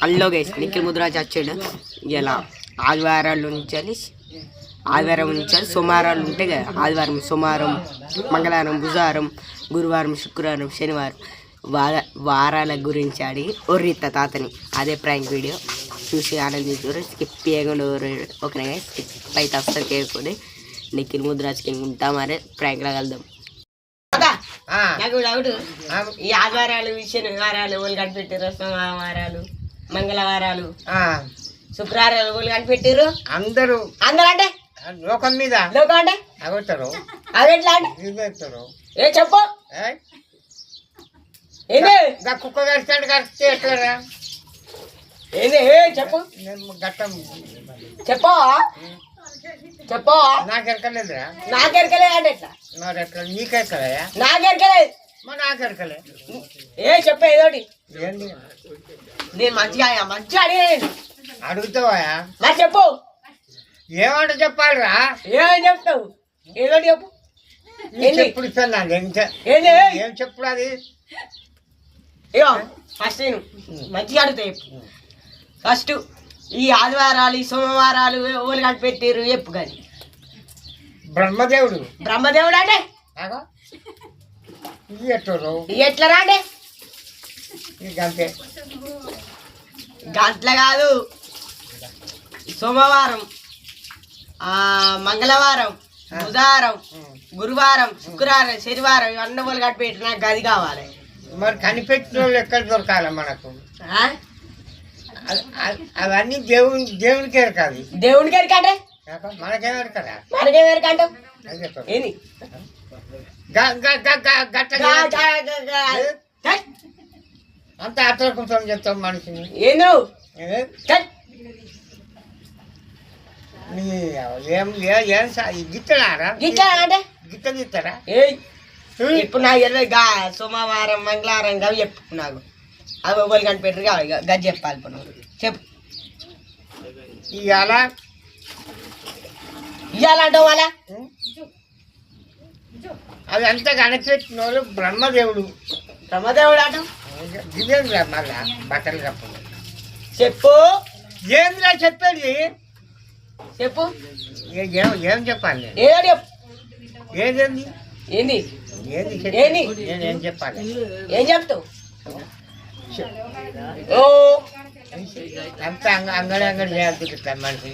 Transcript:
Hello guys, Nikhil Mudiraj వచ్చాడు. ఇలా ఆదివారాలు ఉంచాలి, సోమవారాలు ఉంటాయి కదా. ఆదివారం, సోమవారం, మంగళవారం, బుధవారం, గురువారం, శుక్రవారం, శనివారం వారాల గురించి అడిగి ఒర్రిత తాతని. అదే ప్రాంక్ వీడియో చూసి ఆనందించారు. స్కిప్ చేయకుండా ఓకే గైస్, స్కిప్ అయితే అస్సలు చేయకూడదు. నిఖిల్ ముద్రాజ్కి ఉంటా మరి ప్రాంక్లో కలుద్దాం. నాకు డౌట్, ఈ ఆదివారాలు, శనివారాలు వాళ్ళు కనిపెట్టారు, సోమవారాలు, మంగళవారాలు, శుక్రవారాలు వాళ్ళు కనిపెట్టారు. అందరూ అంటే లోకం మీద అంటే అవి ఎట్లా అంటే ఏ చెప్పు, కుక్క కరిస్తాడు కరిస్తే ఎట్లా ఏంది చెప్పు, చెప్పు చెప్పు. నాకెరకలేదురా, నాకెరకలేదు అంటే ఎట్లా? నీకెరకలే, నాకెరకలేదు, నాకెరకలే. ఏ చెప్పు ఏదోటి. నేను మంచిగా అడిగాను. అడుగుతావా? మరి చెప్పు, ఏమంట చెప్పాలిరా? ఏమని చెప్తావు? ఏదోటి చెప్పు. ఎప్పుడు ఏం చెప్పుడు అది? ఇగో ఫస్ట్ నేను మంచిగా అడుగుతా చెప్పు. ఫస్ట్ ఈ ఆదివారాలు, ఈ సోమవారాలు ఎవరు కనిపెట్టారు చెప్పు. కానీ బ్రహ్మదేవుడు. బ్రహ్మదేవుడు అంటే ఎట్లా రాండి? గంటే గంటల కాదు. సోమవారం, మంగళవారం, బుధవారం, గురువారం, శుక్రవారం, శనివారం ఇవన్నీ వాళ్ళు కనిపెట్టి నాకు గది కావాలి. మరి కనిపెట్టిన వాళ్ళు ఎక్కడ దొరకాలి మనకు? అవన్నీ దేవునికి ఎరకాలి. దేవునికి ఎరకంటే మనకేం ఎరకరా? మనకేం ఎరకంటావు? ఏంది అంత అతను చెప్తాం మనిషిని. ఏందో గిట్టడా? గిట్ట తీస్తారా? ఇప్పుడు నాకు ఇరవై సోమవారం, మంగళవారం అవి చెప్పు. నాకు అవి ఎవరు కనిపెట్టరు కావాలి. గది చెప్పాలి. ఇప్పుడు చెప్పు. ఇవాళ ఇవ్వాలంటావు అలా? అది అంతా కనిపెట్టిన వాళ్ళు బ్రహ్మదేవుడు. బ్రహ్మదేవుడు అంట మళ్ళా బట్టలు కప్పు. చెప్పు. ఏంద్రా చెప్పేది? చెప్పు. ఏం చెప్పాలి? ఏదో చెప్పు. ఏదేంది? ఏంది ఏంది? ఏం చెప్పాలి? ఏం చెప్తావు? ఓ అంత అంగడి చేయాలి మనిషి.